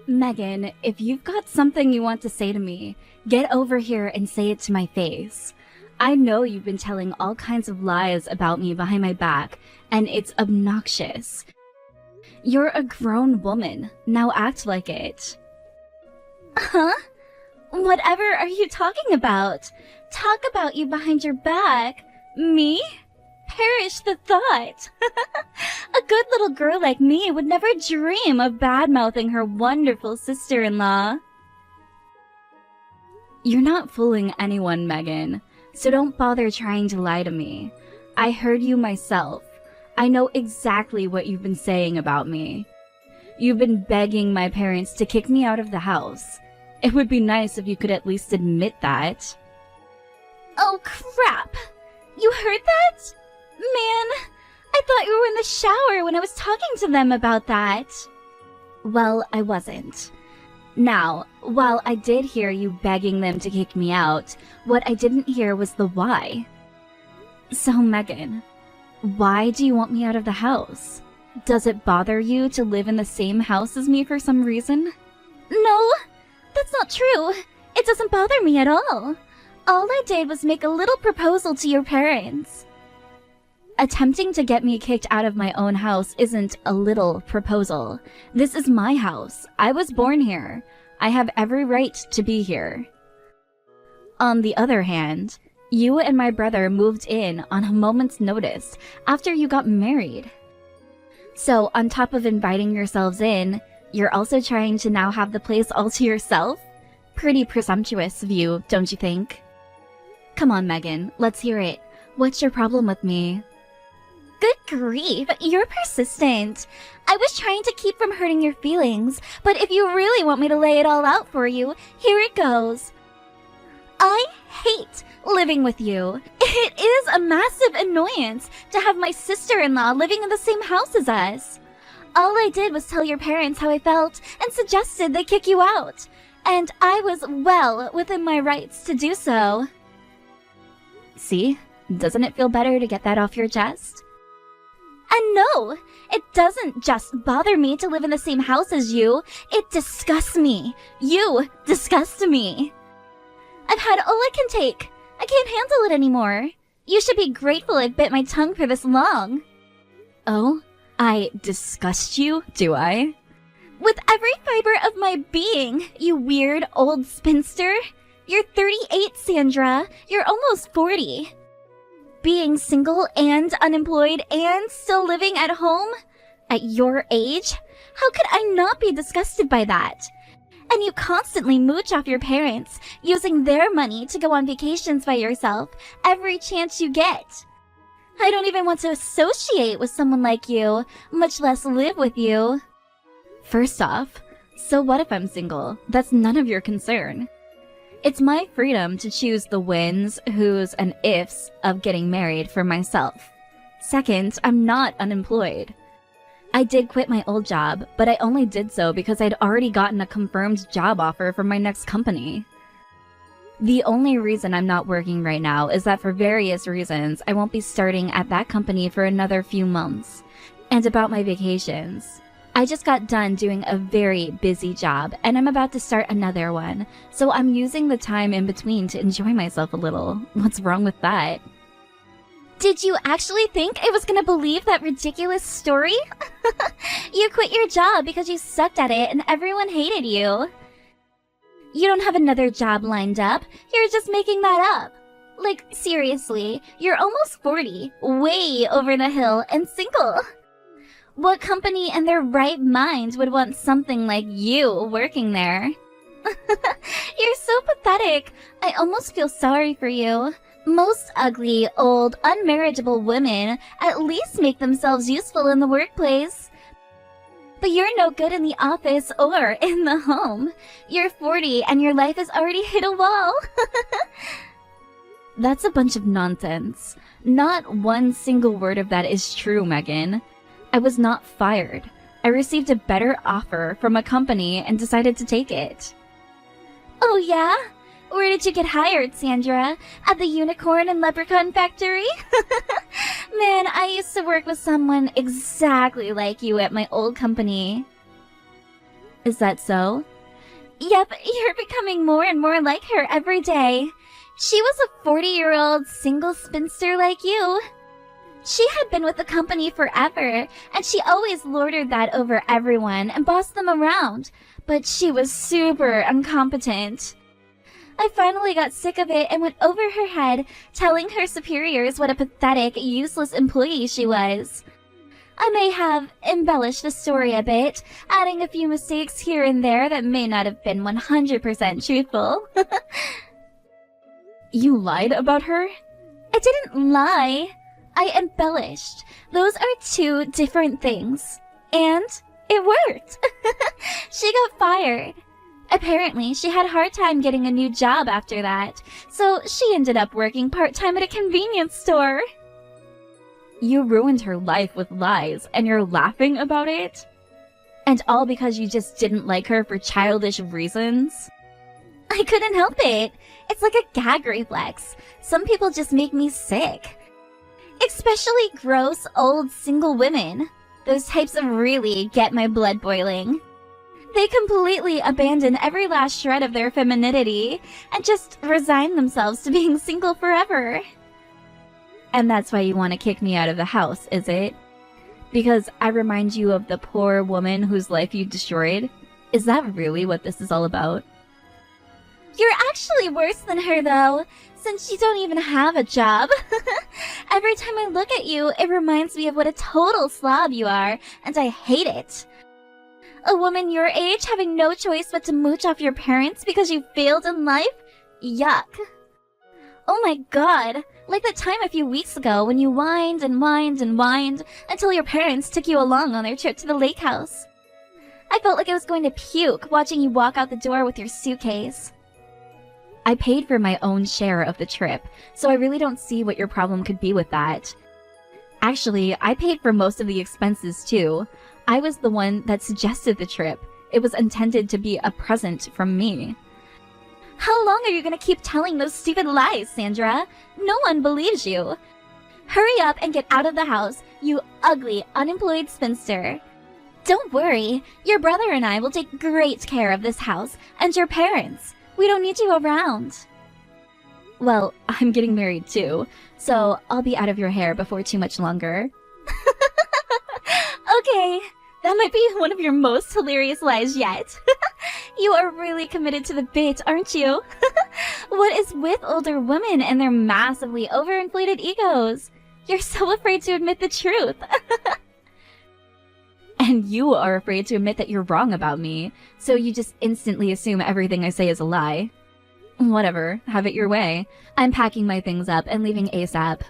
Megan, if you've got something you want to say to me, get over here and say it to my face. I know you've been telling all kinds of lies about me behind my back, and it's obnoxious. You're a grown woman. Now act like it. Huh? Whatever are you talking about? Talk about you behind your back. Me? Perish the thought. A good little girl like me would never dream of bad-mouthing her wonderful sister-in-law. You're not fooling anyone, Megan, so don't bother trying to lie to me. I heard you myself. I know exactly what you've been saying about me. You've been begging my parents to kick me out of the house. It would be nice if you could at least admit that. Oh, crap! You heard that? Man, I thought you were in the shower when I was talking to them about that. Well, I wasn't. Now, while I did hear you begging them to kick me out, what I didn't hear was the why. So, Megan, why do you want me out of the house? Does it bother you to live in the same house as me for some reason? No, that's not true. It doesn't bother me at all. All I did was make a little proposal to your parents. Attempting to get me kicked out of my own house isn't a little proposal. This is my house. I was born here. I have every right to be here. On the other hand, you and my brother moved in on a moment's notice after you got married. So on top of inviting yourselves in, you're also trying to now have the place all to yourself? Pretty presumptuous of you, don't you think? Come on, Megan, let's hear it. What's your problem with me? Good grief, you're persistent. I was trying to keep from hurting your feelings, but if you really want me to lay it all out for you, here it goes. I hate living with you. It is a massive annoyance to have my sister-in-law living in the same house as us. All I did was tell your parents how I felt and suggested they kick you out. And I was well within my rights to do so. See? Doesn't it feel better to get that off your chest? And no, it doesn't just bother me to live in the same house as you. It disgusts me. You disgust me. I've had all I can take. I can't handle it anymore. You should be grateful I've bit my tongue for this long. Oh, I disgust you, do I? With every fiber of my being, you weird old spinster. You're 38, Sandra. You're almost 40. Being single and unemployed and still living at home? At your age? How could I not be disgusted by that? And you constantly mooch off your parents, using their money to go on vacations by yourself every chance you get. I don't even want to associate with someone like you, much less live with you. First off, so what if I'm single? That's none of your concern. It's my freedom to choose the whens, whos, and ifs of getting married for myself. Second, I'm not unemployed. I did quit my old job, but I only did so because I'd already gotten a confirmed job offer from my next company. The only reason I'm not working right now is that for various reasons, I won't be starting at that company for another few months. And about my vacations. I just got done doing a very busy job, and I'm about to start another one, so I'm using the time in between to enjoy myself a little. What's wrong with that? Did you actually think I was gonna believe that ridiculous story? You quit your job because you sucked at it and everyone hated you. You don't have another job lined up, you're just making that up. Like, seriously, you're almost 40, way over the hill, and single. What company in their right mind would want something like you working there? You're so pathetic. I almost feel sorry for you. Most ugly, old, unmarriageable women at least make themselves useful in the workplace. But you're no good in the office or in the home. You're 40 and your life has already hit a wall. That's a bunch of nonsense. Not one single word of that is true, Megan. I was not fired. I received a better offer from a company and decided to take it. Oh yeah? Where did you get hired, Sandra? At the Unicorn and Leprechaun Factory? Man, I used to work with someone exactly like you at my old company. Is that so? Yep, you're becoming more and more like her every day. She was a 40-year-old single spinster like you. She had been with the company forever, and she always lorded that over everyone and bossed them around, but she was super incompetent. I finally got sick of it and went over her head, telling her superiors what a pathetic, useless employee she was. I may have embellished the story a bit, adding a few mistakes here and there that may not have been 100% truthful. You lied about her? I didn't lie. I embellished. Those are two different things. And it worked. She got fired. Apparently, she had a hard time getting a new job after that, so she ended up working part-time at a convenience store. You ruined her life with lies, and you're laughing about it? And all because you just didn't like her for childish reasons? I couldn't help it. It's like a gag reflex. Some people just make me sick. Especially gross, old, single women. Those types of really get my blood boiling. They completely abandon every last shred of their femininity and just resign themselves to being single forever. And that's why you want to kick me out of the house, is it? Because I remind you of the poor woman whose life you destroyed? Is that really what this is all about? You're actually worse than her, though, since you don't even have a job. Every time I look at you, it reminds me of what a total slob you are, and I hate it. A woman your age having no choice but to mooch off your parents because you failed in life? Yuck. Oh my god, like that time a few weeks ago when you whined and whined and whined until your parents took you along on their trip to the lake house. I felt like I was going to puke watching you walk out the door with your suitcase. I paid for my own share of the trip, so I really don't see what your problem could be with that. Actually, I paid for most of the expenses too. I was the one that suggested the trip. It was intended to be a present from me. How long are you gonna keep telling those stupid lies, Sandra? No one believes you. Hurry up and get out of the house, you ugly, unemployed spinster. Don't worry, your brother and I will take great care of this house and your parents. We don't need you around. Well, I'm getting married too, so I'll be out of your hair before too much longer. Okay, that might be one of your most hilarious lies yet. You are really committed to the bit, aren't you? What is with older women and their massively overinflated egos? You're so afraid to admit the truth. And you are afraid to admit that you're wrong about me, so you just instantly assume everything I say is a lie. Whatever, have it your way. I'm packing my things up and leaving ASAP.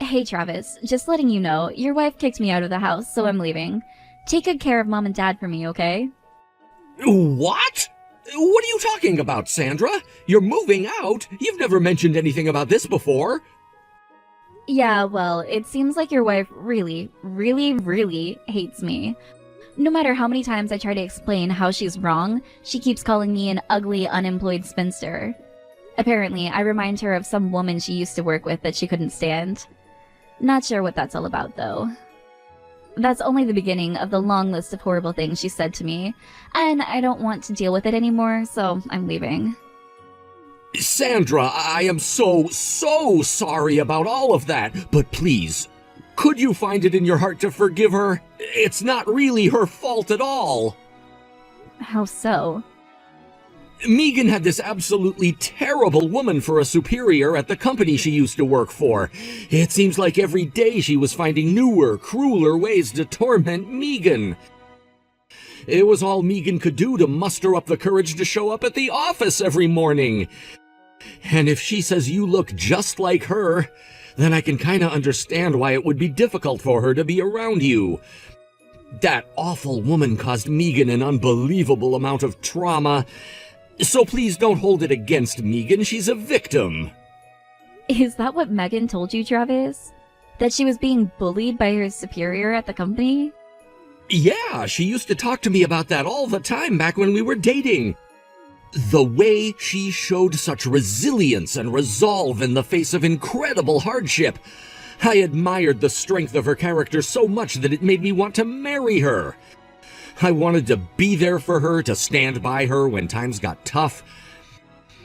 Hey Travis, just letting you know, your wife kicked me out of the house, so I'm leaving. Take good care of Mom and Dad for me, okay? What? What are you talking about, Sandra? You're moving out? You've never mentioned anything about this before. Yeah, well, it seems like your wife really, really, really hates me. No matter how many times I try to explain how she's wrong, she keeps calling me an ugly, unemployed spinster. Apparently, I remind her of some woman she used to work with that she couldn't stand. Not sure what that's all about, though. That's only the beginning of the long list of horrible things she said to me, and I don't want to deal with it anymore, so I'm leaving. Sandra, I am so sorry about all of that, but please, could you find it in your heart to forgive her? It's not really her fault at all. How so? Megan had this absolutely terrible woman for a superior at the company she used to work for. It seems like every day she was finding newer, crueler ways to torment Megan. It was all Megan could do to muster up the courage to show up at the office every morning. And if she says you look just like her, then I can kinda understand why it would be difficult for her to be around you. That awful woman caused Megan an unbelievable amount of trauma. So please don't hold it against Megan, she's a victim. Is that what Megan told you, Travis? That she was being bullied by her superior at the company? Yeah, she used to talk to me about that all the time back when we were dating. The way she showed such resilience and resolve in the face of incredible hardship, I admired the strength of her character so much that it made me want to marry her. I wanted to be there for her, to stand by her when times got tough.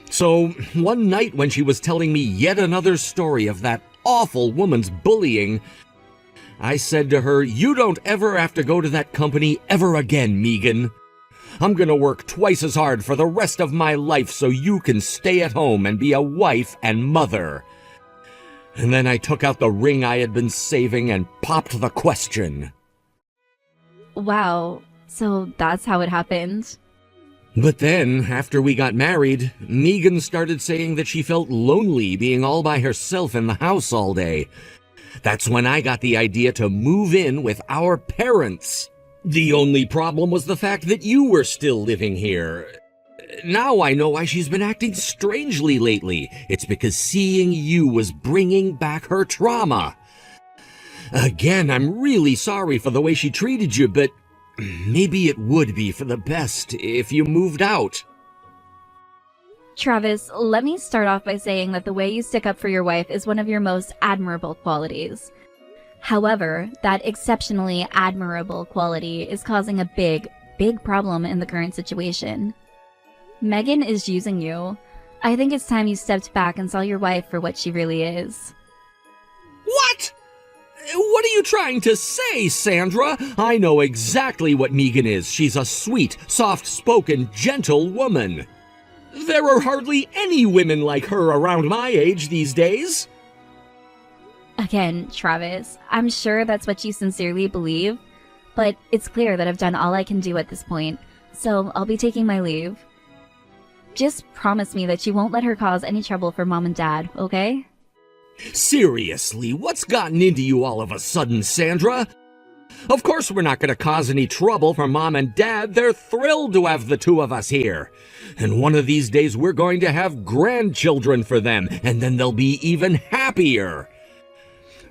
So, one night when she was telling me yet another story of that awful woman's bullying, I said to her, "You don't ever have to go to that company ever again, Megan. I'm gonna work twice as hard for the rest of my life so you can stay at home and be a wife and mother." And then I took out the ring I had been saving and popped the question. Wow, so that's how it happened. But then, after we got married, Megan started saying that she felt lonely being all by herself in the house all day. That's when I got the idea to move in with our parents. The only problem was the fact that you were still living here. Now I know why she's been acting strangely lately. It's because seeing you was bringing back her trauma. Again, I'm really sorry for the way she treated you, but maybe it would be for the best if you moved out. Travis, let me start off by saying that the way you stick up for your wife is one of your most admirable qualities. However, that exceptionally admirable quality is causing a big problem in the current situation. Megan is using you. I think it's time you stepped back and saw your wife for what she really is. What? What are you trying to say, Sandra? I know exactly what Megan is. She's a sweet, soft-spoken, gentle woman. There are hardly any women like her around my age these days. Again, Travis, I'm sure that's what you sincerely believe, but it's clear that I've done all I can do at this point, so I'll be taking my leave. Just promise me that you won't let her cause any trouble for Mom and Dad, okay? Seriously, what's gotten into you all of a sudden, Sandra? Of course we're not going to cause any trouble for Mom and Dad. They're thrilled to have the two of us here. And one of these days we're going to have grandchildren for them, and then they'll be even happier.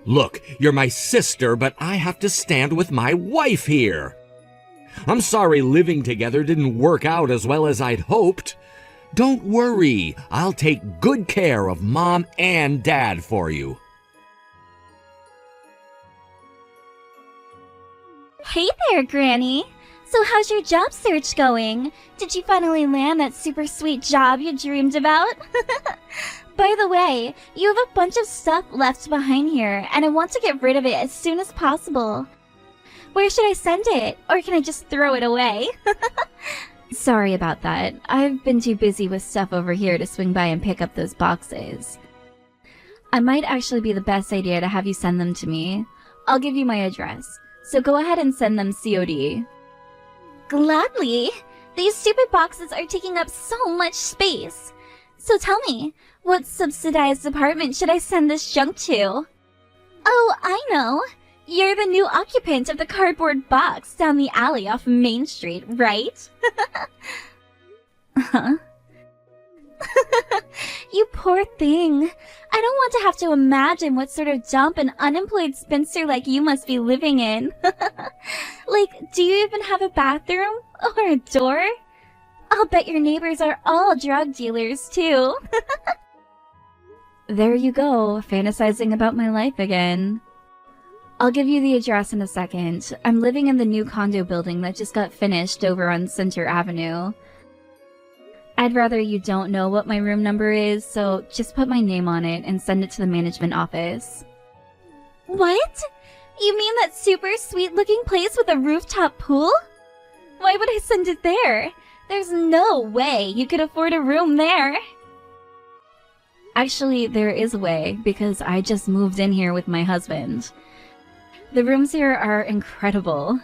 Look, you're my sister, but I have to stand with my wife here. I'm sorry living together didn't work out as well as I'd hoped. Don't worry, I'll take good care of Mom and Dad for you. Hey there, Granny. So how's your job search going? Did you finally land that super sweet job you dreamed about? By the way, you have a bunch of stuff left behind here, and I want to get rid of it as soon as possible. Where should I send it? Or can I just throw it away? Sorry about that. I've been too busy with stuff over here to swing by and pick up those boxes. I might actually be the best idea to have you send them to me. I'll give you my address, so go ahead and send them COD. Gladly. These stupid boxes are taking up so much space. So tell me, what subsidized apartment should I send this junk to? Oh, I know. You're the new occupant of the cardboard box down the alley off Main Street, right? Huh? You poor thing. I don't want to have to imagine what sort of dump an unemployed spinster like you must be living in. Like, do you even have a bathroom? Or a door? I'll bet your neighbors are all drug dealers, too. There you go, fantasizing about my life again. I'll give you the address in a second. I'm living in the new condo building that just got finished over on Center Avenue. I'd rather you don't know what my room number is, so just put my name on it and send it to the management office. What? You mean that super sweet looking place with a rooftop pool? Why would I send it there? There's no way you could afford a room there. Actually, there is a way, because I just moved in here with my husband. The rooms here are incredible.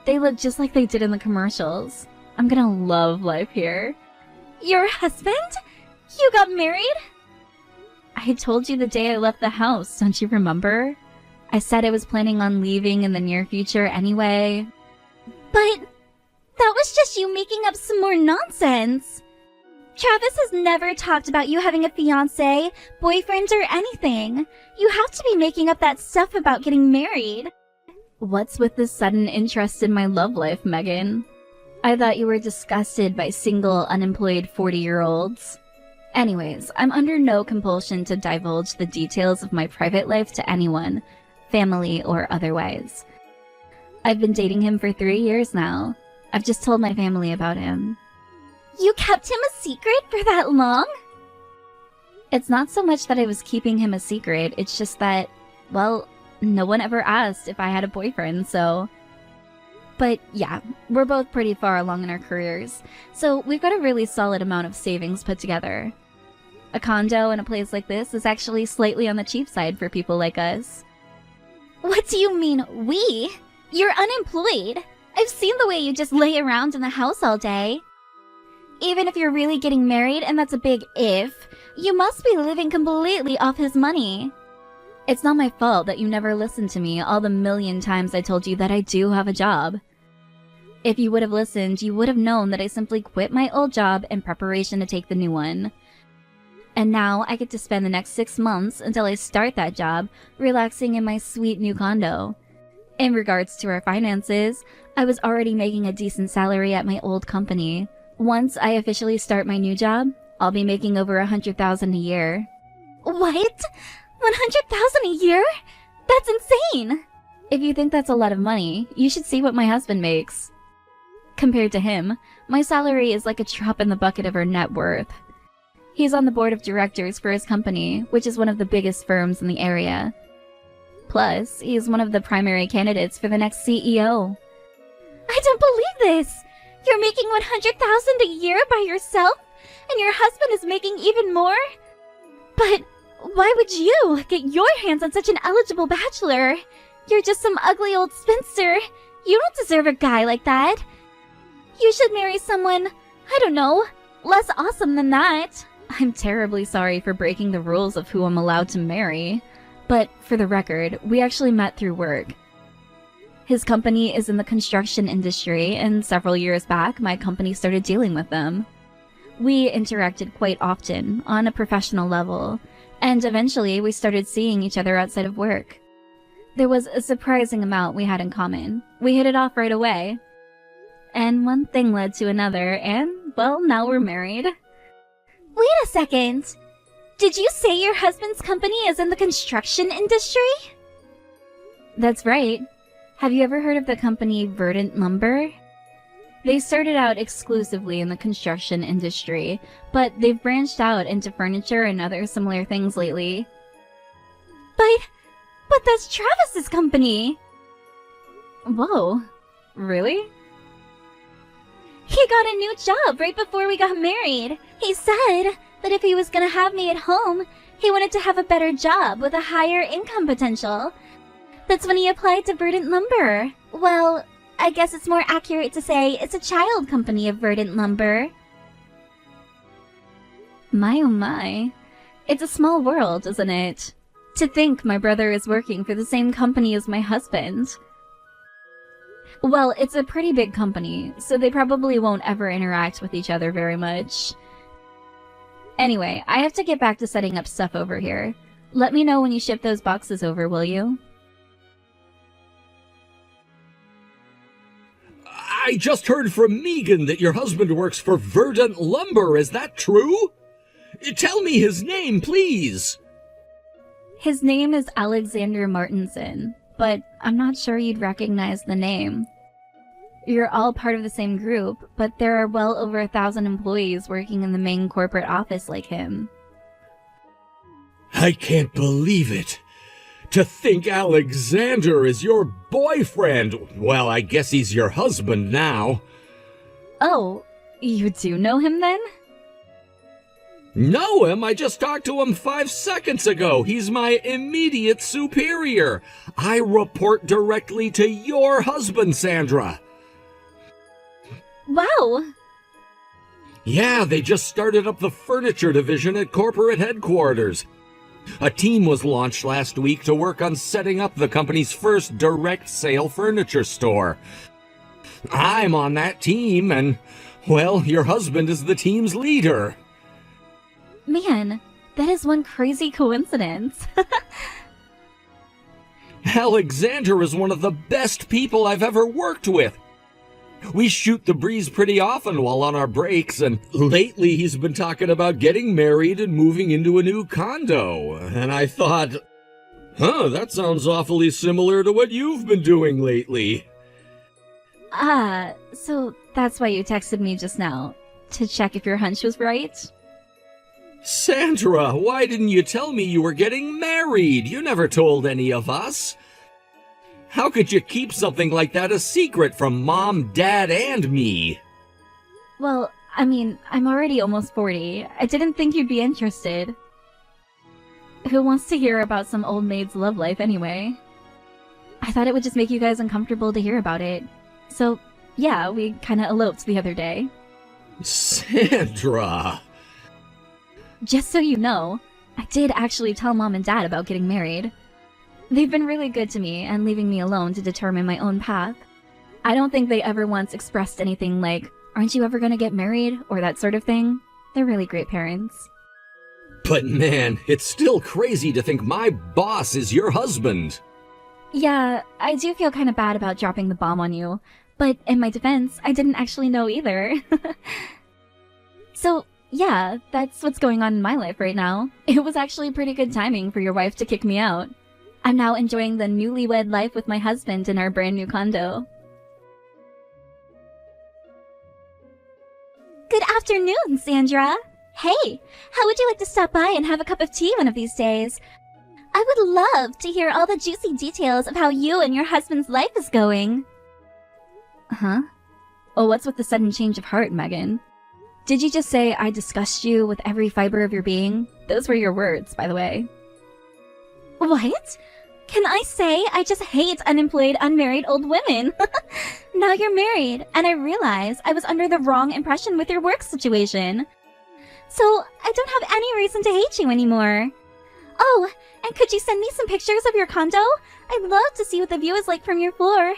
They look just like they did in the commercials. I'm gonna love life here. Your husband? You got married? I told you the day I left the house, don't you remember? I said I was planning on leaving in the near future anyway. But that was just you making up some more nonsense. Travis has never talked about you having a fiancé, boyfriend, or anything. You have to be making up that stuff about getting married. What's with this sudden interest in my love life, Megan? I thought you were disgusted by single, unemployed 40-year-olds. Anyways, I'm under no compulsion to divulge the details of my private life to anyone, family or otherwise. I've been dating him for 3 years now. I've just told my family about him. You kept him a secret for that long? It's not so much that I was keeping him a secret, it's just that, well, no one ever asked if I had a boyfriend, so... But yeah, we're both pretty far along in our careers, so we've got a really solid amount of savings put together. A condo in a place like this is actually slightly on the cheap side for people like us. What do you mean, we? You're unemployed. I've seen the way you just lay around in the house all day. Even if you're really getting married, and that's a big if, you must be living completely off his money. It's not my fault that you never listened to me all the million times I told you that I do have a job. If you would have listened, you would have known that I simply quit my old job in preparation to take the new one. And now I get to spend the next 6 months until I start that job relaxing in my sweet new condo. In regards to our finances, I was already making a decent salary at my old company. Once I officially start my new job, I'll be making over $100,000 a year. What? $100,000 a year? That's insane! If you think that's a lot of money, you should see what my husband makes. Compared to him, my salary is like a drop in the bucket of our net worth. He's on the board of directors for his company, which is one of the biggest firms in the area. Plus, he's one of the primary candidates for the next CEO. I don't believe this! You're making $100,000 a year by yourself, and your husband is making even more? But why would you get your hands on such an eligible bachelor? You're just some ugly old spinster. You don't deserve a guy like that. You should marry someone, I don't know, less awesome than that. I'm terribly sorry for breaking the rules of who I'm allowed to marry. But for the record, we actually met through work. His company is in the construction industry, and several years back, my company started dealing with them. We interacted quite often, on a professional level, and eventually we started seeing each other outside of work. There was a surprising amount we had in common. We hit it off right away. And one thing led to another, and, well, now we're married. Wait a second! Did you say your husband's company is in the construction industry? That's right. Have you ever heard of the company Verdant Lumber? They started out exclusively in the construction industry, but they've branched out into furniture and other similar things lately. But that's Travis's company! Whoa, really? He got a new job right before we got married. He said that if he was gonna have me at home, he wanted to have a better job with a higher income potential. That's when he applied to Verdant Lumber. Well, I guess it's more accurate to say it's a child company of Verdant Lumber. My oh my. It's a small world, isn't it? To think my brother is working for the same company as my husband. Well, it's a pretty big company, so they probably won't ever interact with each other very much. Anyway, I have to get back to setting up stuff over here. Let me know when you ship those boxes over, will you? I just heard from Megan that your husband works for Verdant Lumber. Is that true? Tell me his name, please. His name is Alexander Martinson, but I'm not sure you'd recognize the name. You're all part of the same group, but there are well over 1,000 employees working in the main corporate office like him. I can't believe it. To think Alexander is your boyfriend. Well, I guess he's your husband now. Oh, you do know him then? Know him? I just talked to him 5 seconds ago. He's my immediate superior. I report directly to your husband, Sandra. Wow! Yeah, they just started up the furniture division at corporate headquarters. A team was launched last week to work on setting up the company's first direct sale furniture store. I'm on that team, and, well, your husband is the team's leader. Man, that is one crazy coincidence. Alexander is one of the best people I've ever worked with. We shoot the breeze pretty often while on our breaks, and lately he's been talking about getting married and moving into a new condo. And I thought, that sounds awfully similar to what you've been doing lately. So that's why you texted me just now, to check if your hunch was right? Sandra, why didn't you tell me you were getting married? You never told any of us. How could you keep something like that a secret from Mom, Dad, and me? Well, I mean, I'm already almost 40. I didn't think you'd be interested. Who wants to hear about some old maid's love life anyway? I thought it would just make you guys uncomfortable to hear about it. So, yeah, we kinda eloped the other day. Sandra! Just so you know, I did actually tell Mom and Dad about getting married. They've been really good to me and leaving me alone to determine my own path. I don't think they ever once expressed anything like, "Aren't you ever gonna get married?" or that sort of thing. They're really great parents. But man, it's still crazy to think my boss is your husband. Yeah, I do feel kind of bad about dropping the bomb on you, but in my defense, I didn't actually know either. So, yeah, that's what's going on in my life right now. It was actually pretty good timing for your wife to kick me out. I'm now enjoying the newlywed life with my husband in our brand new condo. Good afternoon, Sandra. Hey, how would you like to stop by and have a cup of tea one of these days? I would love to hear all the juicy details of how you and your husband's life is going. Huh? Oh, what's with the sudden change of heart, Megan? Did you just say I disgust you with every fiber of your being? Those were your words, by the way. What? Can I say I just hate unemployed, unmarried old women? Now you're married, and I realize I was under the wrong impression with your work situation. So I don't have any reason to hate you anymore. Oh, and could you send me some pictures of your condo? I'd love to see what the view is like from your floor.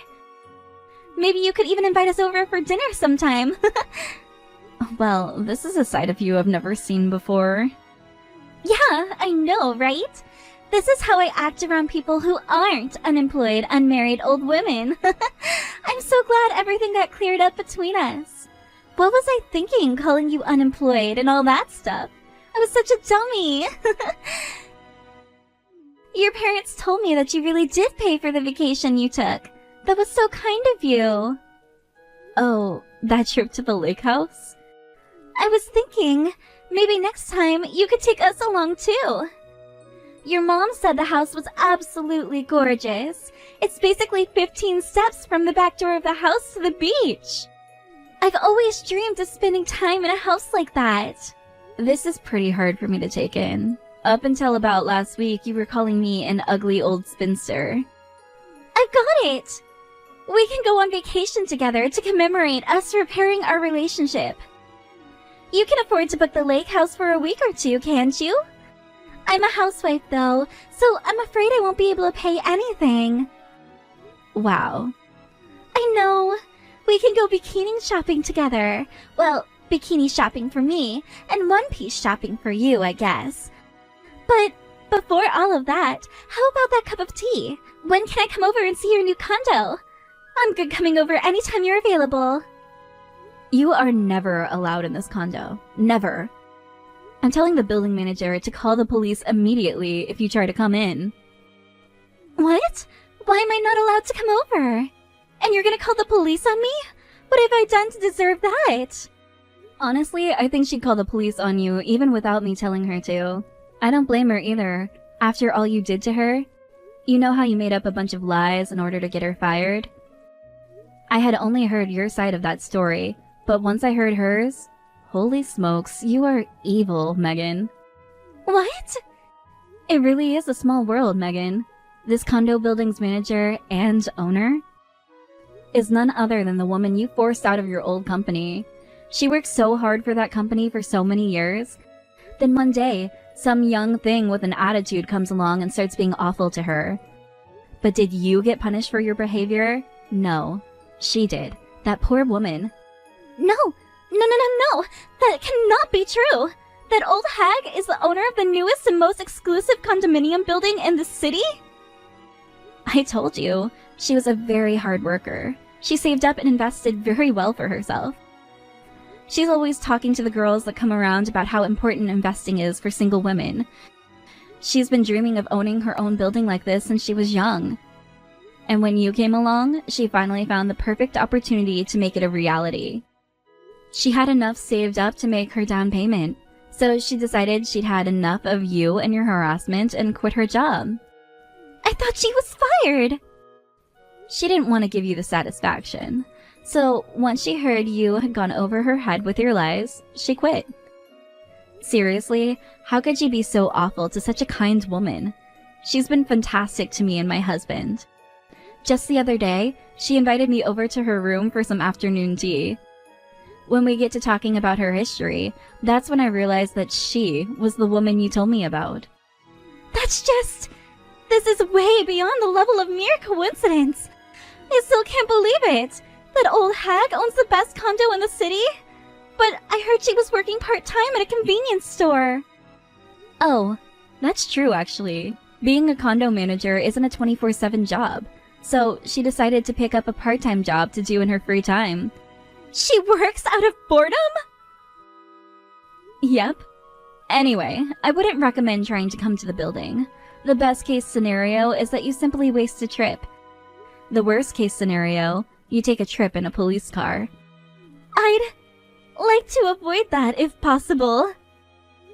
Maybe you could even invite us over for dinner sometime. Well, this is a side of you I've never seen before. Yeah, I know, right? This is how I act around people who aren't unemployed, unmarried old women. I'm so glad everything got cleared up between us. What was I thinking, calling you unemployed and all that stuff? I was such a dummy. Your parents told me that you really did pay for the vacation you took. That was so kind of you. Oh, that trip to the lake house? I was thinking, maybe next time you could take us along too. Your mom said the house was absolutely gorgeous. It's basically 15 steps from the back door of the house to the beach. I've always dreamed of spending time in a house like that. This is pretty hard for me to take in. Up until about last week, you were calling me an ugly old spinster. I've got it! We can go on vacation together to commemorate us repairing our relationship. You can afford to book the lake house for a week or two, can't you? I'm a housewife, though, so I'm afraid I won't be able to pay anything. Wow. I know. We can go bikini shopping together. Well, bikini shopping for me, and one-piece shopping for you, I guess. But before all of that, how about that cup of tea? When can I come over and see your new condo? I'm good coming over anytime you're available. You are never allowed in this condo. Never. I'm telling the building manager to call the police immediately if you try to come in. What? Why am I not allowed to come over? And you're gonna call the police on me? What have I done to deserve that? Honestly, I think she'd call the police on you even without me telling her to. I don't blame her either. After all you did to her, you know how you made up a bunch of lies in order to get her fired? I had only heard your side of that story, but once I heard hers, holy smokes, you are evil, Megan. What? It really is a small world, Megan. This condo building's manager and owner is none other than the woman you forced out of your old company. She worked so hard for that company for so many years. Then one day, some young thing with an attitude comes along and starts being awful to her. But did you get punished for your behavior? No. She did. That poor woman. No! No! That cannot be true! That old hag is the owner of the newest and most exclusive condominium building in the city? I told you, she was a very hard worker. She saved up and invested very well for herself. She's always talking to the girls that come around about how important investing is for single women. She's been dreaming of owning her own building like this since she was young. And when you came along, she finally found the perfect opportunity to make it a reality. She had enough saved up to make her down payment, so she decided she'd had enough of you and your harassment and quit her job. I thought she was fired. She didn't want to give you the satisfaction. So once she heard you had gone over her head with your lies, she quit. Seriously, how could you be so awful to such a kind woman? She's been fantastic to me and my husband. Just the other day, she invited me over to her room for some afternoon tea. When we get to talking about her history, that's when I realized that she was the woman you told me about. This is way beyond the level of mere coincidence. I still can't believe it. That old hag owns the best condo in the city? But I heard she was working part-time at a convenience store. Oh, that's true actually. Being a condo manager isn't a 24/7 job, so she decided to pick up a part-time job to do in her free time. She works out of boredom? Yep. Anyway, I wouldn't recommend trying to come to the building. The best case scenario is that you simply waste a trip. The worst case scenario, you take a trip in a police car. I'd like to avoid that if possible.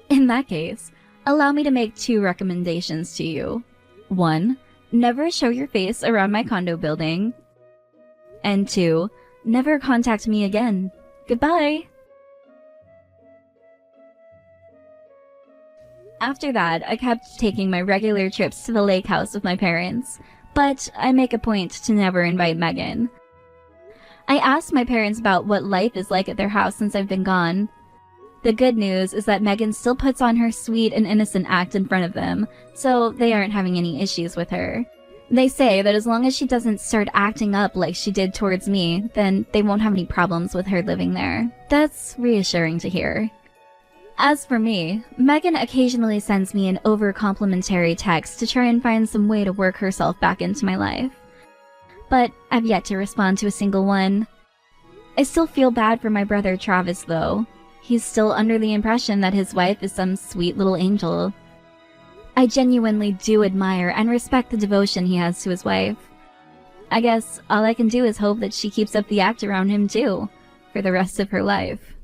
In that case, allow me to make 2 recommendations to you. 1, never show your face around my condo building. And 2, never contact me again. Goodbye. After that, I kept taking my regular trips to the lake house with my parents, but I make a point to never invite Megan. I asked my parents about what life is like at their house since I've been gone. The good news is that Megan still puts on her sweet and innocent act in front of them, so they aren't having any issues with her. They say that as long as she doesn't start acting up like she did towards me, then they won't have any problems with her living there. That's reassuring to hear. As for me, Megan occasionally sends me an over-complimentary text to try and find some way to work herself back into my life. But I've yet to respond to a single one. I still feel bad for my brother Travis though. He's still under the impression that his wife is some sweet little angel. I genuinely do admire and respect the devotion he has to his wife. I guess all I can do is hope that she keeps up the act around him too, for the rest of her life.